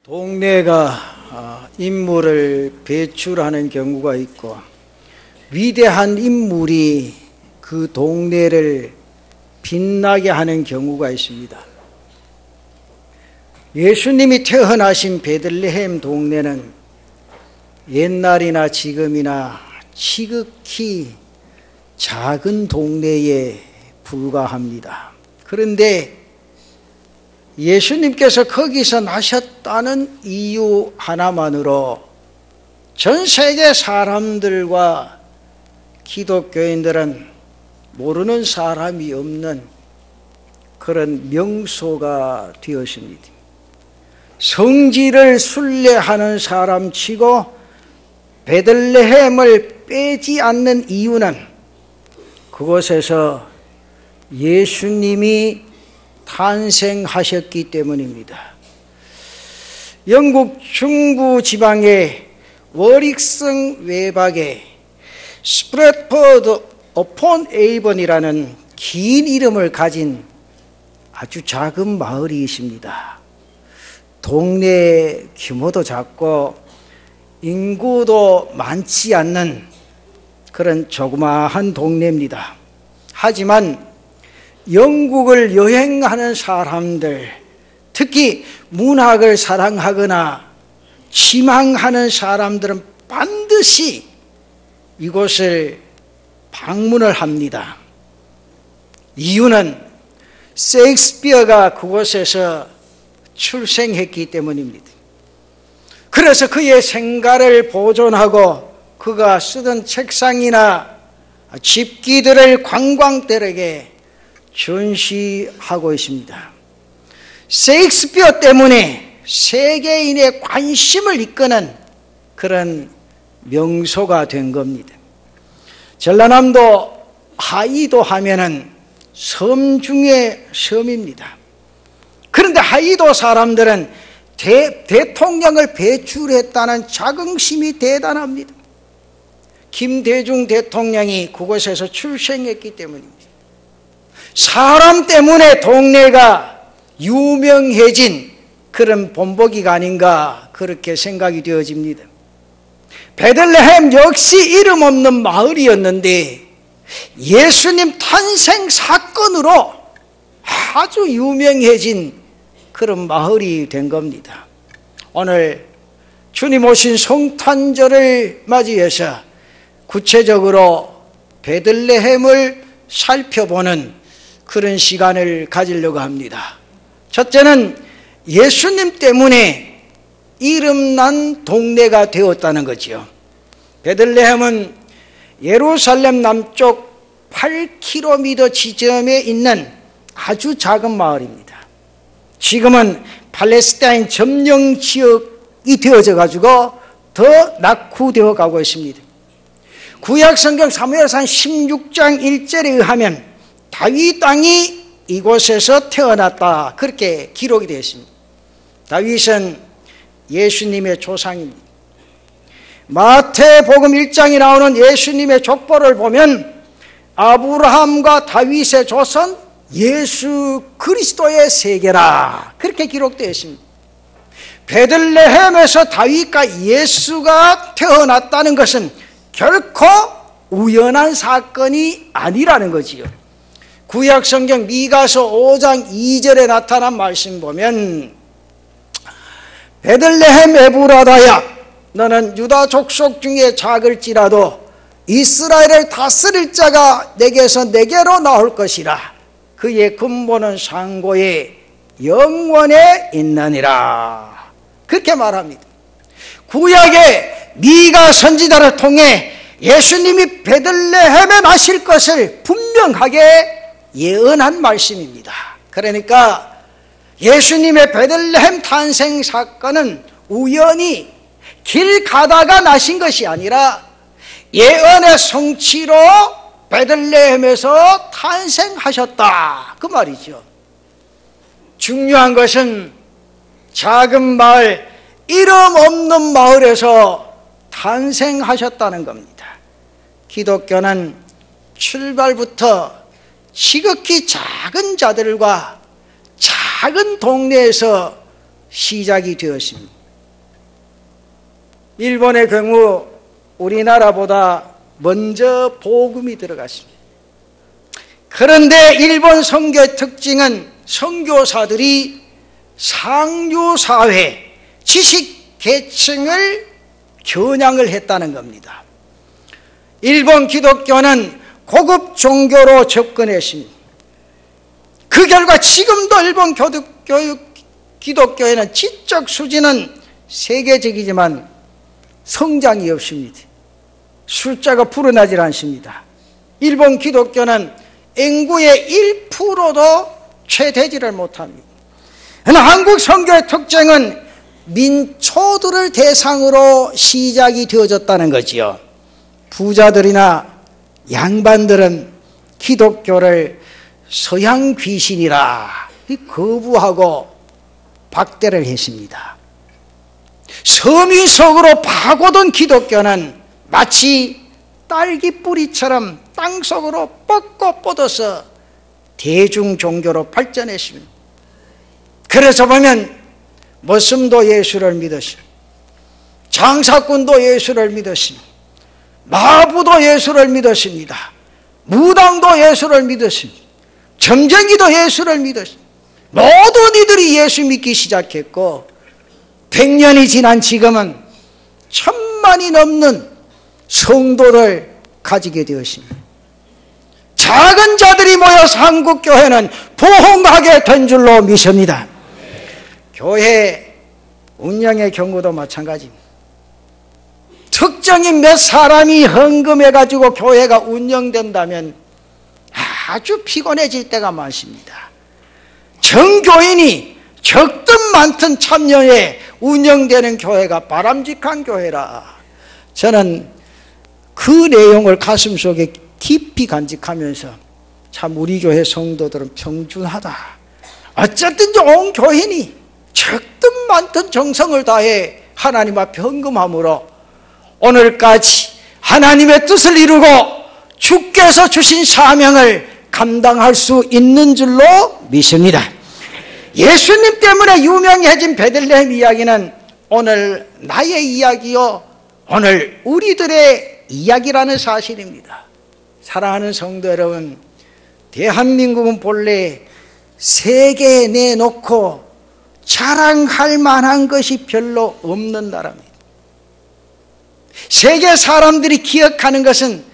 동네가 인물을 배출하는 경우가 있고, 위대한 인물이 그 동네를 빛나게 하는 경우가 있습니다. 예수님이 태어나신 베들레헴 동네는 옛날이나 지금이나 지극히 작은 동네에 불과합니다. 그런데 예수님께서 거기서 나셨다는 이유 하나만으로 전 세계 사람들과 기독교인들은 모르는 사람이 없는 그런 명소가 되었습니다. 성지를 순례하는 사람치고 베들레헴을 빼지 않는 이유는 그곳에서 예수님이 탄생하셨기 때문입니다. 영국 중부 지방의 워릭성 외박에 스프레드포드 어폰 에이번이라는 긴 이름을 가진 아주 작은 마을이 있습니다. 동네 규모도 작고 인구도 많지 않는 그런 조그마한 동네입니다. 하지만 영국을 여행하는 사람들, 특히 문학을 사랑하거나 지망하는 사람들은 반드시 이곳을 방문을 합니다. 이유는 셰익스피어가 그곳에서 출생했기 때문입니다. 그래서 그의 생가를 보존하고 그가 쓰던 책상이나 집기들을 관광객에게 전시하고 있습니다. 셰익스피어 때문에 세계인의 관심을 이끄는 그런 명소가 된 겁니다. 전라남도 하이도 하면은 섬 중에 섬입니다. 그런데 하이도 사람들은 대통령을 배출했다는 자긍심이 대단합니다. 김대중 대통령이 그곳에서 출생했기 때문입니다. 사람 때문에 동네가 유명해진 그런 본보기가 아닌가 그렇게 생각이 되어집니다. 베들레헴 역시 이름 없는 마을이었는데 예수님 탄생 사건으로 아주 유명해진 그런 마을이 된 겁니다. 오늘 주님 오신 성탄절을 맞이해서 구체적으로 베들레헴을 살펴보는 그런 시간을 가지려고 합니다. 첫째는 예수님 때문에 이름난 동네가 되었다는 거지요. 베들레헴은 예루살렘 남쪽 8km 지점에 있는 아주 작은 마을입니다. 지금은 팔레스타인 점령 지역이 되어져 가지고 더 낙후되어 가고 있습니다. 구약성경 사무엘상 16장 1절에 의하면 다윗 땅이 이곳에서 태어났다 그렇게 기록이 되어 있습니다. 다윗은 예수님의 조상입니다. 마태복음 1장에 나오는 예수님의 족보를 보면 아브라함과 다윗의 조선 예수 그리스도의 세계라 그렇게 기록되어 있습니다. 베들레헴에서 다윗과 예수가 태어났다는 것은 결코 우연한 사건이 아니라는 거지요. 구약성경 미가서 5장 2절에 나타난 말씀 보면 베들레헴 에브라다야 너는 유다 족속 중에 작을지라도 이스라엘을 다스릴 자가 내게서 내게로 나올 것이라 그의 근본은 상고에 영원에 있느니라 그렇게 말합니다. 구약의 미가 선지자를 통해 예수님이 베들레헴에 나실 것을 분명하게 예언한 말씀입니다. 그러니까 예수님의 베들레헴 탄생 사건은 우연히 길 가다가 나신 것이 아니라 예언의 성취로 베들레헴에서 탄생하셨다 그 말이죠. 중요한 것은 작은 마을, 이름 없는 마을에서 탄생하셨다는 겁니다. 기독교는 출발부터 지극히 작은 자들과 작은 동네에서 시작이 되었습니다. 일본의 경우 우리나라보다 먼저 복음이 들어갔습니다. 그런데 일본 선교의 특징은 선교사들이 상류사회, 지식계층을 겨냥을 했다는 겁니다. 일본 기독교는 고급 종교로 접근했습니다. 그 결과 지금도 일본 기독교에는 지적 수준은 세계적이지만 성장이 없습니다. 숫자가 불어나질 않습니다. 일본 기독교는 인구의 1%도 채 되지를 못합니다. 한국 선교의 특징은 민초들을 대상으로 시작이 되어졌다는 거지요. 부자들이나 양반들은 기독교를 서양 귀신이라 거부하고 박대를 했습니다. 서민 속으로 파고든 기독교는 마치 딸기 뿌리처럼 땅속으로 뻗고 뻗어서 대중 종교로 발전했습니다. 그래서 보면 머슴도 예수를 믿었습니다. 장사꾼도 예수를 믿었습니다. 마부도 예수를 믿었습니다. 무당도 예수를 믿었습니다. 점쟁이도 예수를 믿었습니다. 모든 이들이 예수 믿기 시작했고 100년이 지난 지금은 1000만이 넘는 성도를 가지게 되었습니다. 작은 자들이 모여서 한국교회는 부흥하게 된 줄로 믿습니다. 교회 운영의 경우도 마찬가지입니다. 특정인 몇 사람이 헌금해가지고 교회가 운영된다면 아주 피곤해질 때가 많습니다. 정교인이 적든 많든 참여해 운영되는 교회가 바람직한 교회라. 저는 그 내용을 가슴속에 깊이 간직하면서 참 우리 교회 성도들은 평준하다. 어쨌든 온 교인이 적든 많든 정성을 다해 하나님 앞에 헌금함으로 오늘까지 하나님의 뜻을 이루고 주께서 주신 사명을 감당할 수 있는 줄로 믿습니다. 예수님 때문에 유명해진 베들레헴 이야기는 오늘 나의 이야기요, 오늘 우리들의 이야기라는 사실입니다. 사랑하는 성도 여러분, 대한민국은 본래 세계에 내놓고 자랑할 만한 것이 별로 없는 나라입니다. 세계 사람들이 기억하는 것은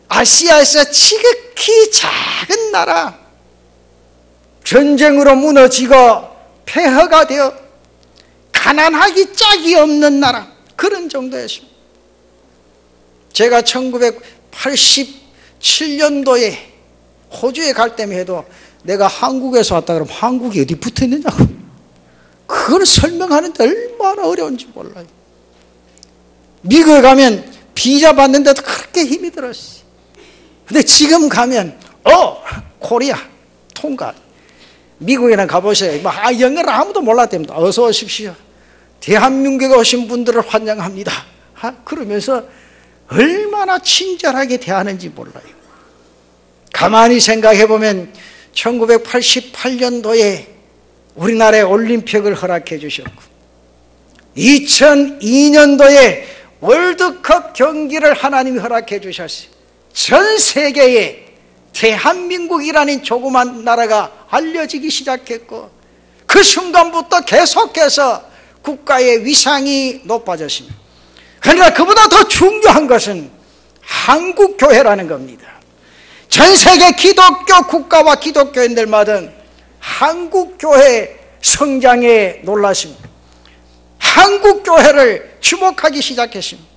아시아에서 지극히 작은 나라, 전쟁으로 무너지고 폐허가 되어 가난하기 짝이 없는 나라, 그런 정도였습니다. 제가 1987년도에 호주에 갈 때만 해도 내가 한국에서 왔다 그러면 한국이 어디 붙어 있느냐고, 그걸 설명하는데 얼마나 어려운지 몰라요. 미국에 가면 비자 받는데도 그렇게 힘이 들었어요. 근데 지금 가면 코리아 통과. 미국에는 가보세요. 영어를 아무도 몰랐답니다. 어서 오십시오. 대한민국에 오신 분들을 환영합니다. 그러면서 얼마나 친절하게 대하는지 몰라요. 가만히 생각해 보면 1988년도에 우리나라에 올림픽을 허락해 주셨고 2002년도에 월드컵 경기를 하나님이 허락해 주셨어요. 전 세계에 대한민국이라는 조그만 나라가 알려지기 시작했고 그 순간부터 계속해서 국가의 위상이 높아졌습니다. 그러나 그보다 더 중요한 것은 한국교회라는 겁니다. 전 세계 기독교 국가와 기독교인들마다 한국교회 성장에 놀랐습니다. 한국교회를 주목하기 시작했습니다.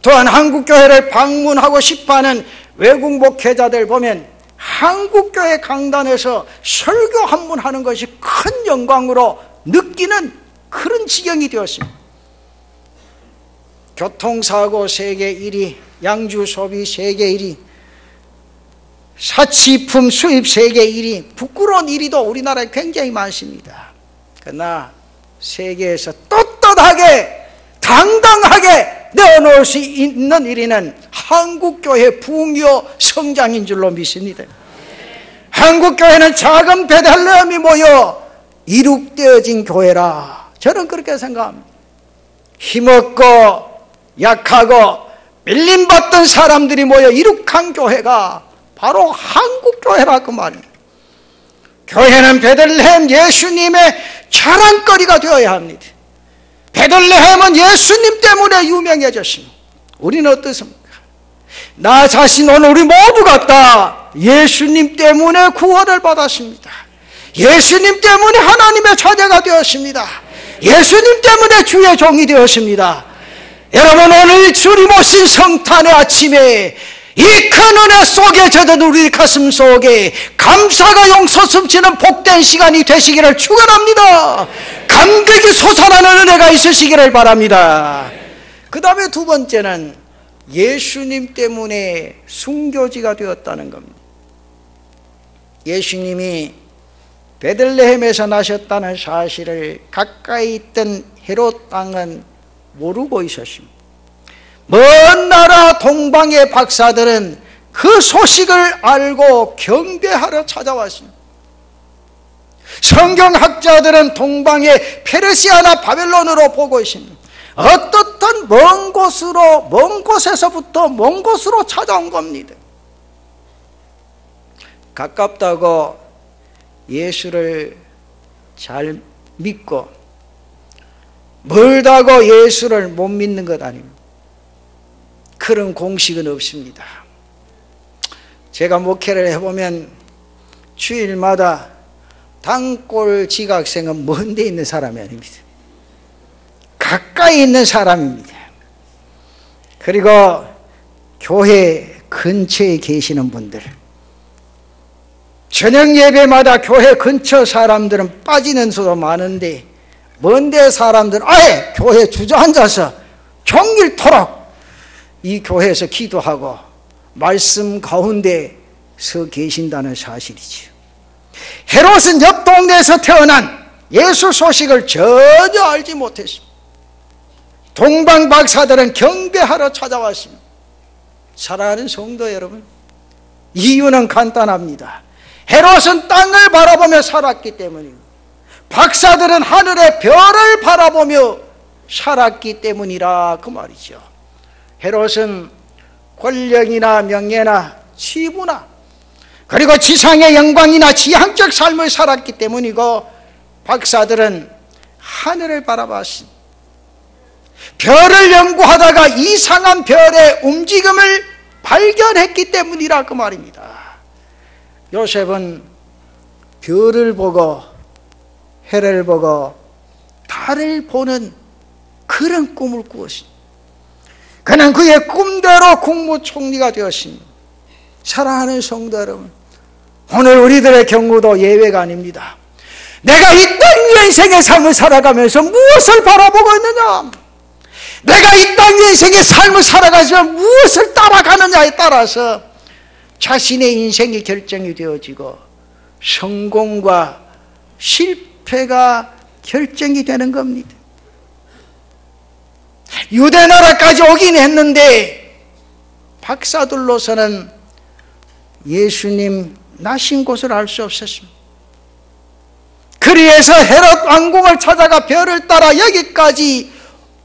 또한 한국교회를 방문하고 싶어하는 외국 목회자들 보면 한국교회 강단에서 설교 한 번 하는 것이 큰 영광으로 느끼는 그런 지경이 되었습니다. 교통사고 세계 1위, 양주 소비 세계 1위, 사치품 수입 세계 1위, 부끄러운 1위도 우리나라에 굉장히 많습니다. 그러나 세계에서 떳떳하게 당당하게 내어놓을 수 있는 1위는 한국교회 부흥이요 성장인 줄로 믿습니다. 한국교회는 작은 베들레헴이 모여 이룩되어진 교회라. 저는 그렇게 생각합니다. 힘없고 약하고 밀림받던 사람들이 모여 이룩한 교회가 바로 한국교회라 그 말입니다. 교회는 베들레헴 예수님의 자랑거리가 되어야 합니다. 베들레헴은 예수님 때문에 유명해졌습니다. 우리는 어떻습니까? 나 자신 오늘 우리 모두가 다 예수님 때문에 구원을 받았습니다. 예수님 때문에 하나님의 자녀가 되었습니다. 예수님 때문에 주의 종이 되었습니다. 여러분, 오늘 주님 오신 성탄의 아침에 이 큰 은혜 속에 젖은 우리 가슴 속에 감사가 용솟음치는 복된 시간이 되시기를 축원합니다. 감격이 솟아나는 은혜가 있으시기를 바랍니다. 그 다음에 두 번째는 예수님 때문에 순교지가 되었다는 겁니다. 예수님이 베들레헴에서 나셨다는 사실을 가까이 있던 헤롯 왕은 모르고 있었습니다. 먼 나라 동방의 박사들은 그 소식을 알고 경배하러 찾아왔습니다. 성경학자들은 동방의 페르시아나 바벨론으로 보고 있습니다. 어떻든 먼 곳에서부터 먼 곳으로 찾아온 겁니다. 가깝다고 예수를 잘 믿고 멀다고 예수를 못 믿는 것 아닙니다. 그런 공식은 없습니다. 제가 목회를 해보면 주일마다 단골 지각생은 먼 데 있는 사람이 아닙니다. 가까이 있는 사람입니다. 그리고 교회 근처에 계시는 분들, 저녁 예배마다 교회 근처 사람들은 빠지는 수도 많은데 먼데 사람들은 아예 교회 주저앉아서 종일토록 이 교회에서 기도하고 말씀 가운데 서 계신다는 사실이죠. 헤롯은 옆 동네에서 태어난 예수 소식을 전혀 알지 못했습니다. 동방 박사들은 경배하러 찾아왔습니다. 사랑하는 성도 여러분, 이유는 간단합니다. 헤롯은 땅을 바라보며 살았기 때문입니다. 박사들은 하늘의 별을 바라보며 살았기 때문이라 그 말이죠. 헤롯은 권력이나 명예나 치부나 그리고 지상의 영광이나 지향적 삶을 살았기 때문이고, 박사들은 하늘을 바라봤습니다. 별을 연구하다가 이상한 별의 움직임을 발견했기 때문이라 그 말입니다. 요셉은 별을 보고 해를 보고 달을 보는 그런 꿈을 꾸었습니다. 그는 그의 꿈대로 국무총리가 되었습니다. 사랑하는 성도 여러분, 오늘 우리들의 경우도 예외가 아닙니다. 내가 이 땅 위의 인생의 삶을 살아가면서 무엇을 바라보고 있느냐, 내가 이 땅 위의 인생의 삶을 살아가면서 무엇을 따라가느냐에 따라서 자신의 인생이 결정이 되어지고 성공과 실패가 결정이 되는 겁니다. 유대나라까지 오긴 했는데 박사들로서는 예수님 나신 곳을 알 수 없었습니다. 그리해서 헤롯 왕궁을 찾아가 별을 따라 여기까지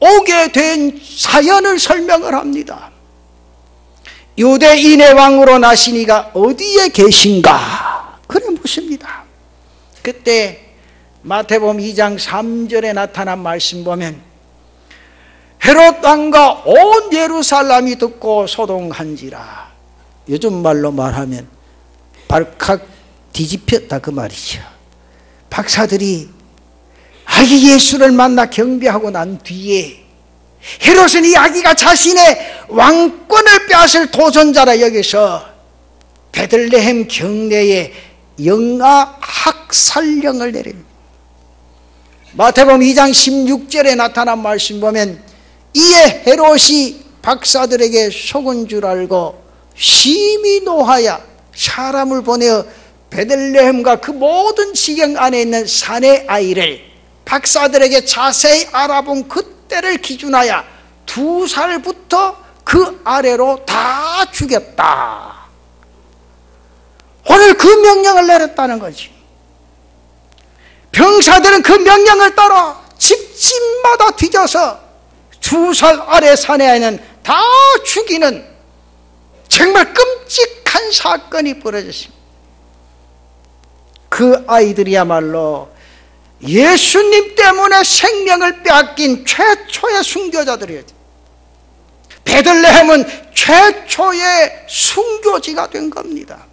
오게 된 사연을 설명을 합니다. 유대인의 왕으로 나신 이가 어디에 계신가? 그래 묻습니다. 그때 마태복음 2장 3절에 나타난 말씀 보면 헤롯 왕과 온 예루살렘이 듣고 소동한지라. 요즘 말로 말하면 발칵 뒤집혔다 그 말이죠. 박사들이 아기 예수를 만나 경배하고 난 뒤에 헤롯은 이 아기가 자신의 왕권을 빼앗을 도전자라 여기서 베들레헴 경내에 영아 학살령을 내립니다. 마태복음 2장 16절에 나타난 말씀 보면 이에 헤롯이 박사들에게 속은 줄 알고 심히 노하여 사람을 보내어 베들레헴과 그 모든 지경 안에 있는 사내 아이를 박사들에게 자세히 알아본 그때를 기준하여 2살부터 그 아래로 다 죽였다. 오늘 그 명령을 내렸다는 거지. 병사들은 그 명령을 따라 집집마다 뒤져서 2살 아래 사내아이는 다 죽이는 정말 끔찍한 사건이 벌어졌습니다. 그 아이들이야말로 예수님 때문에 생명을 빼앗긴 최초의 순교자들이에요. 베들레헴은 최초의 순교지가 된 겁니다.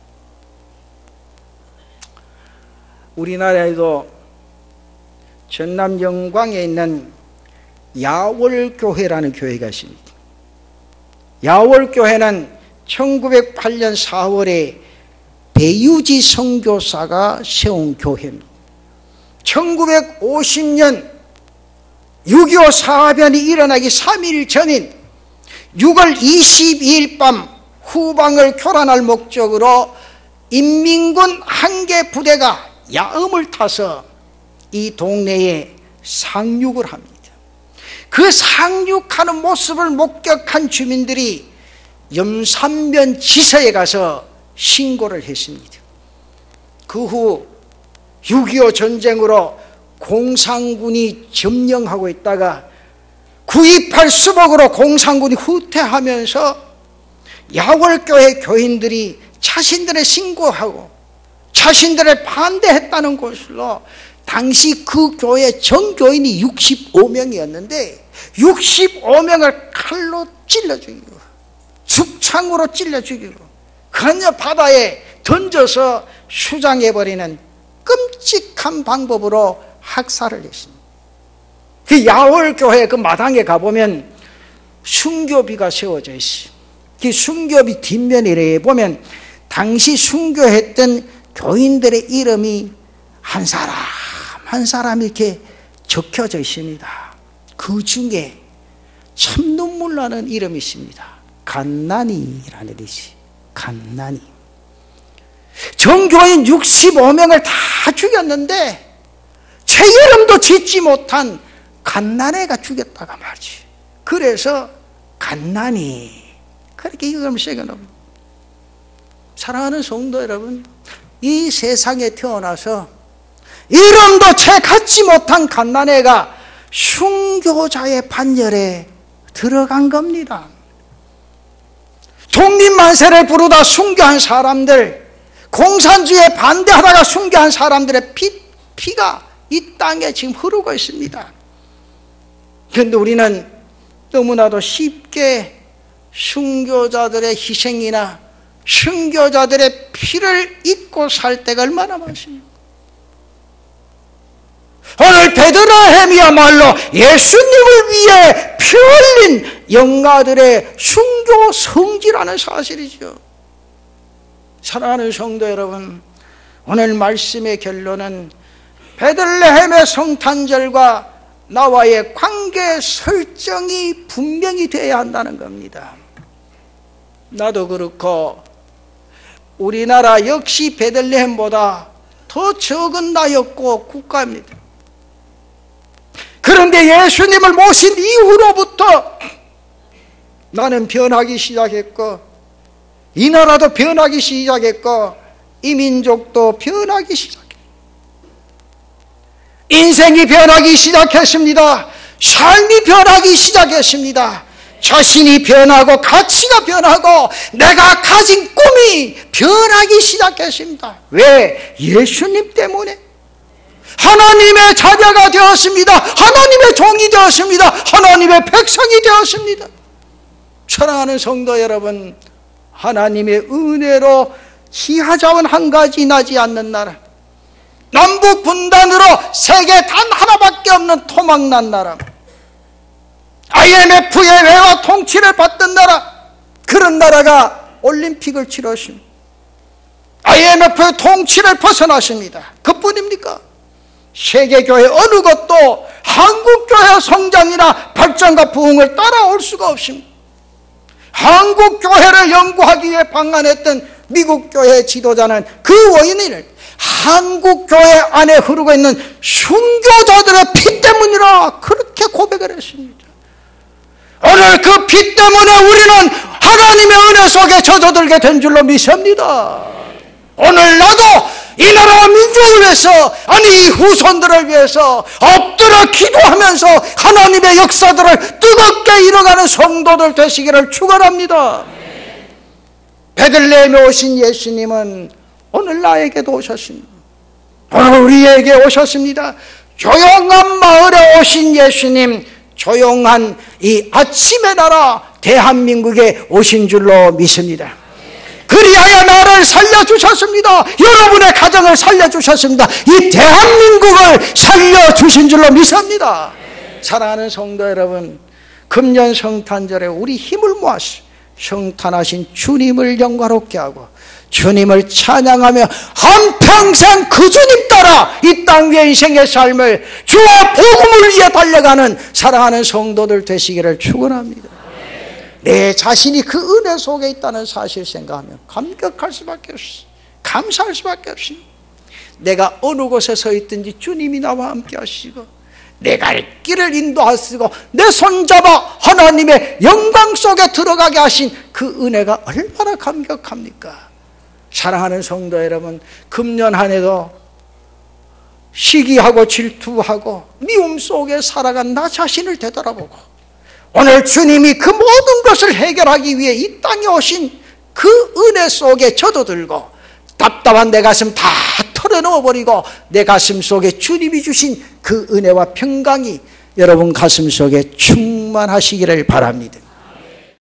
우리나라에도 전남 영광에 있는 야월교회라는 교회가 있습니다. 야월교회는 1908년 4월에 배유지 선교사가 세운 교회입니다. 1950년 6.25 사변이 일어나기 3일 전인 6월 22일 밤 후방을 교란할 목적으로 인민군 한 개 부대가 야음을 타서 이 동네에 상륙을 합니다. 그 상륙하는 모습을 목격한 주민들이 염산면 지서에 가서 신고를 했습니다. 그 후 6.25 전쟁으로 공산군이 점령하고 있다가 9.28 수복으로 공산군이 후퇴하면서 야월교회 교인들이 자신들의 신고하고 자신들의 반대했다는 것으로 당시 그 교회 전교인이 65명이었는데 65명을 칼로 찔러 죽이고 죽창으로 찔러 죽이고 그냥 바다에 던져서 수장해버리는 끔찍한 방법으로 학살을 했습니다. 그 야월교회 그 마당에 가보면 순교비가 세워져 있어요. 그 순교비 뒷면에 보면 당시 순교했던 교인들의 이름이 한 사람 한 사람 이렇게 적혀져 있습니다. 그 중에 참 눈물 나는 이름이 있습니다. 간난이라는 이름이. 간난이. 전교인 65명을 다 죽였는데 제 이름도 짓지 못한 간난애가 죽였다가 말이지. 그래서 간난이 그렇게 이름을 새겨놓습니다. 사랑하는 성도 여러분, 이 세상에 태어나서 이름도 채 갖지 못한 간난애가 순교자의 반열에 들어간 겁니다. 독립만세를 부르다 순교한 사람들, 공산주의에 반대하다가 순교한 사람들의 피가 이 땅에 지금 흐르고 있습니다. 그런데 우리는 너무나도 쉽게 순교자들의 희생이나 순교자들의 피를 잊고 살 때가 얼마나 많습니까? 오늘 베들레헴이야말로 예수님을 위해 피 흘린 영가들의 순교 성지라는 사실이죠. 사랑하는 성도 여러분, 오늘 말씀의 결론은 베들레헴의 성탄절과 나와의 관계 설정이 분명히 되어야 한다는 겁니다. 나도 그렇고 우리나라 역시 베들레헴보다 더 적은 나였고 국가입니다. 그런데 예수님을 모신 이후로부터 나는 변하기 시작했고 이 나라도 변하기 시작했고 이 민족도 변하기 시작했고 인생이 변하기 시작했습니다. 삶이 변하기 시작했습니다. 자신이 변하고 가치가 변하고 내가 가진 꿈이 변하기 시작했습니다. 왜? 예수님 때문에. 하나님의 자녀가 되었습니다. 하나님의 종이 되었습니다. 하나님의 백성이 되었습니다. 사랑하는 성도 여러분, 하나님의 은혜로 지하자원 한 가지 나지 않는 나라, 남북 분단으로 세계 단 하나밖에 없는 토막난 나라, IMF의 외화 통치를 받던 나라, 그런 나라가 올림픽을 치렀습니다. IMF의 통치를 벗어났습니다. 그뿐입니까? 세계교회 어느 것도 한국교회 성장이나 발전과 부흥을 따라올 수가 없습니다. 한국교회를 연구하기 위해 방한했던 미국교회 지도자는 그 원인을 한국교회 안에 흐르고 있는 순교자들의 피 때문이라 그렇게 고백을 했습니다. 오늘 그 피 때문에 우리는 하나님의 은혜 속에 젖어들게 된 줄로 믿습니다. 오늘 나도 이 나라와 민족을 위해서, 아니 이 후손들을 위해서 엎드려 기도하면서 하나님의 역사들을 뜨겁게 이뤄가는 성도들 되시기를 축원합니다. 베들레헴에 오신 예수님은 오늘 나에게도 오셨습니다. 오늘 우리에게 오셨습니다. 조용한 마을에 오신 예수님, 조용한 이 아침의 나라 대한민국에 오신 줄로 믿습니다. 그리하여 나를 살려주셨습니다. 여러분의 가정을 살려주셨습니다. 이 대한민국을 살려주신 줄로 믿습니다. 사랑하는 성도 여러분, 금년 성탄절에 우리 힘을 모아서 성탄하신 주님을 영광롭게 하고 주님을 찬양하며 한평생 그 주님 따라 이 땅 위의 인생의 삶을 주와 복음을 위해 달려가는 사랑하는 성도들 되시기를 축원합니다. 내 자신이 그 은혜 속에 있다는 사실 생각하면 감격할 수밖에 없어. 감사할 수밖에 없습니다. 내가 어느 곳에 서 있든지 주님이 나와 함께 하시고 내 갈 길을 인도하시고 내 손잡아 하나님의 영광 속에 들어가게 하신 그 은혜가 얼마나 감격합니까? 사랑하는 성도 여러분, 금년 한 해도 시기하고 질투하고 미움 속에 살아간 나 자신을 되돌아보고 오늘 주님이 그 모든 것을 해결하기 위해 이 땅에 오신 그 은혜 속에 젖어들고 답답한 내 가슴 다 털어넣어버리고 내 가슴 속에 주님이 주신 그 은혜와 평강이 여러분 가슴 속에 충만하시기를 바랍니다.